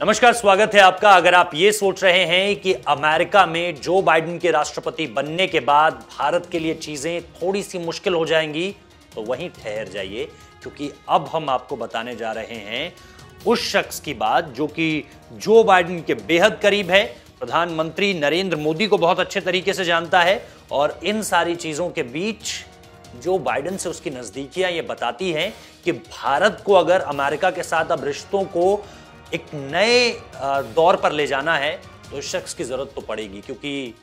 नमस्कार, स्वागत है आपका। अगर आप ये सोच रहे हैं कि अमेरिका में जो बाइडेन के राष्ट्रपति बनने के बाद भारत के लिए चीजें थोड़ी सी मुश्किल हो जाएंगी, तो वहीं ठहर जाइए, क्योंकि अब हम आपको बताने जा रहे हैं उस शख्स की बात जो कि जो बाइडेन के बेहद करीब है, प्रधानमंत्री नरेंद्र मोदी को बहुत अच्छे तरीके से जानता है। और इन सारी चीजों के बीच जो बाइडेन से उसकी नजदीकियां ये बताती हैं कि भारत को अगर अमेरिका के साथ अब रिश्तों को एक नए दौर पर ले जाना है तो इस शख्स की जरूरत तो पड़ेगी, क्योंकि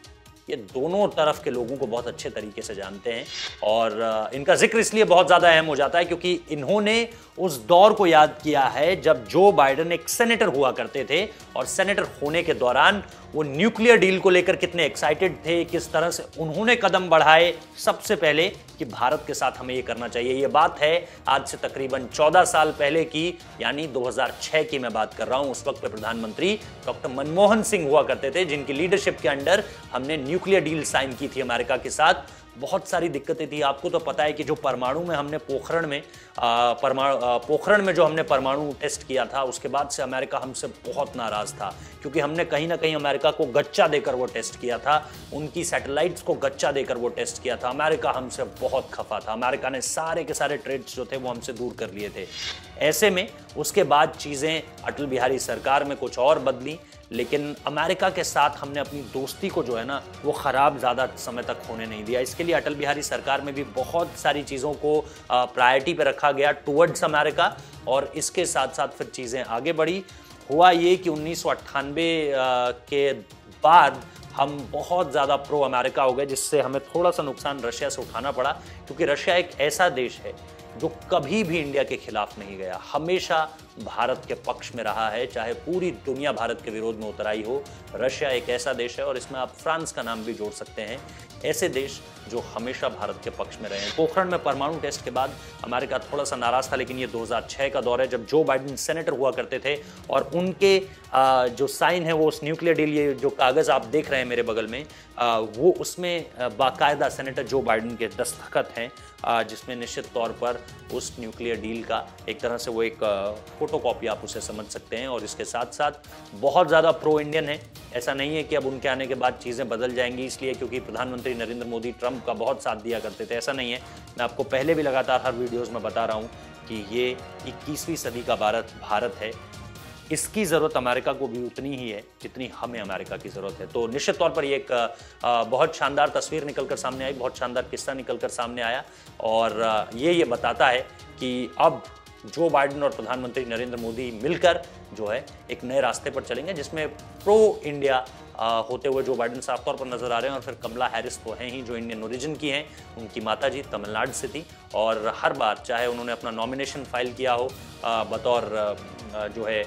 ये दोनों तरफ के लोगों को बहुत अच्छे तरीके से जानते हैं। और इनका जिक्र इसलिए बहुत ज्यादा अहम हो जाता है क्योंकि इन्होंने उस दौर को याद किया है जब जो बाइडेन एक सेनेटर हुआ करते थे, और सेनेटर होने के दौरान वो न्यूक्लियर डील को लेकर कितने एक्साइटेड थे, किस तरह से उन्होंने कदम बढ़ाए सबसे पहले कि भारत के साथ हमें ये करना चाहिए। ये बात है आज से तकरीबन 14 साल पहले की, यानी 2006 की मैं बात कर रहा हूं। उस वक्त पे प्रधानमंत्री डॉक्टर मनमोहन सिंह हुआ करते थे, जिनकी लीडरशिप के अंडर हमने न्यूक्लियर डील साइन की थी अमेरिका के साथ। बहुत सारी दिक्कतें थी। आपको तो पता है कि जो परमाणु में हमने पोखरण में जो हमने परमाणु टेस्ट किया था, उसके बाद से अमेरिका हमसे बहुत नाराज था, क्योंकि हमने कहीं ना कहीं अमेरिका को गच्चा देकर वो टेस्ट किया था, उनकी सैटेलाइट्स को गच्चा देकर वो टेस्ट किया था। अमेरिका हमसे बहुत खफा था। अमेरिका ने सारे के सारे ट्रेड्स जो थे वो हमसे दूर कर लिए थे। ऐसे में उसके बाद चीजें अटल बिहारी सरकार में कुछ और बदली, लेकिन अमेरिका के साथ हमने अपनी दोस्ती को जो है ना वो खराब ज़्यादा समय तक होने नहीं दिया। इसके लिए अटल बिहारी सरकार में भी बहुत सारी चीज़ों को प्रायोरिटी पे रखा गया टुवर्ड्स अमेरिका, और इसके साथ साथ फिर चीज़ें आगे बढ़ी। हुआ ये कि 1998 के बाद हम बहुत ज़्यादा प्रो अमेरिका हो गए, जिससे हमें थोड़ा सा नुकसान रशिया से उठाना पड़ा, क्योंकि रशिया एक ऐसा देश है जो कभी भी इंडिया के खिलाफ नहीं गया, हमेशा भारत के पक्ष में रहा है। चाहे पूरी दुनिया भारत के विरोध में उतर आई हो, रशिया एक ऐसा देश है, और इसमें आप फ्रांस का नाम भी जोड़ सकते हैं, ऐसे देश जो हमेशा भारत के पक्ष में रहे हैं। पोखरण में परमाणु टेस्ट के बाद अमेरिका थोड़ा सा नाराज था, लेकिन ये 2006 का दौर है जब जो बाइडेन सेनेटर हुआ करते थे, और उनके जो साइन है वो उस न्यूक्लियर डील, ये जो कागज़ आप देख रहे हैं मेरे बगल में, वो उसमें बाकायदा सेनेटर जो बाइडेन के दस्तखत हैं, जिसमें निश्चित तौर पर उस न्यूक्लियर डील का एक तरह से वो एक फोटोकॉपी आप उसे समझ सकते हैं। और इसके साथ साथ बहुत ज़्यादा प्रो इंडियन है। ऐसा नहीं है कि अब उनके आने के बाद चीज़ें बदल जाएंगी इसलिए क्योंकि प्रधानमंत्री नरेंद्र मोदी ट्रंप का बहुत साथ दिया करते थे, ऐसा नहीं है। मैं आपको पहले भी लगातार हर वीडियोज़ में बता रहा हूँ कि ये 21वीं सदी का भारत है। इसकी ज़रूरत अमेरिका को भी उतनी ही है जितनी हमें अमेरिका की ज़रूरत है। तो निश्चित तौर पर ये एक बहुत शानदार तस्वीर निकलकर सामने आई, बहुत शानदार किस्सा निकलकर सामने आया, और ये बताता है कि अब जो बाइडेन और प्रधानमंत्री नरेंद्र मोदी मिलकर जो है एक नए रास्ते पर चलेंगे, जिसमें प्रो इंडिया होते हुए जो बाइडेन साफ तौर पर नजर आ रहे हैं। और फिर कमला हैरिस तो हैं ही, जो इंडियन ओरिजिन की हैं। उनकी माताजी तमिलनाडु से थी, और हर बार चाहे उन्होंने अपना नॉमिनेशन फाइल किया हो बतौर जो है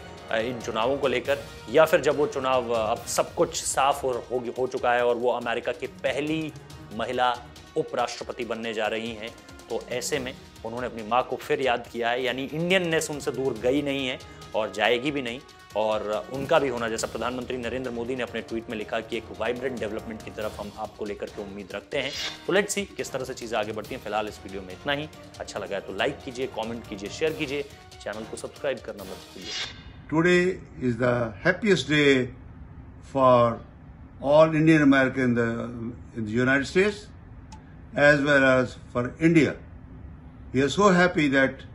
इन चुनावों को लेकर, या फिर जब वो चुनाव अब सब कुछ साफ हो चुका है और वो अमेरिका की पहली महिला उपराष्ट्रपति बनने जा रही हैं, तो ऐसे में उन्होंने अपनी माँ को फिर याद किया है। यानी इंडियननेस उनसे दूर गई नहीं है और जाएगी भी नहीं। और उनका भी होना, जैसा प्रधानमंत्री नरेंद्र मोदी ने अपने ट्वीट में लिखा कि एक वाइब्रेंट डेवलपमेंट की तरफ हम आपको लेकर के उम्मीद रखते हैं। तो लेट्स सी किस तरह से चीज़ें आगे बढ़ती हैं। फिलहाल इस वीडियो में इतना ही। अच्छा लगा है तो लाइक कीजिए, कमेंट कीजिए, शेयर कीजिए, चैनल को सब्सक्राइब करना मत भूलिए। Today is the happiest day for all Indian Americans in the United States as well as for India. We are so happy that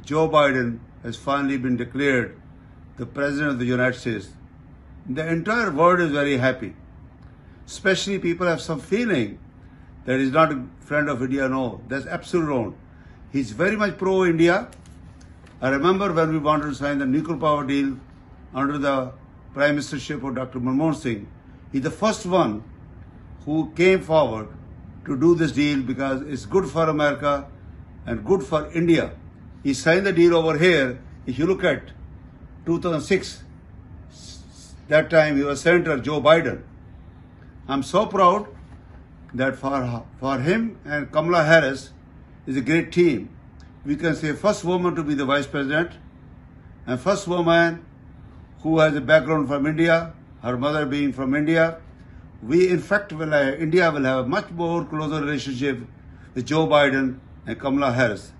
Joe Biden has finally been declared the President of the United States. The entire world is very happy. Especially people have some feeling that he's not a friend of India. No, that's absolutely wrong. He's very much pro-India. I remember when we wanted to sign the nuclear power deal under the Prime Ministership of Dr. Manmohan Singh. He's the first one who came forward to do this deal because it's good for America and good for India. He signed the deal over here. If you look at 2006, that time he was Senator Joe Biden. I'm so proud that for him and Kamala Harris is a great team. We can say first woman to be the vice president and first woman who has a background from India, her mother being from India. We in fact India will have a much more closer relationship with Joe Biden and Kamala Harris.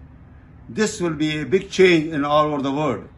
This will be a big change in all over the world.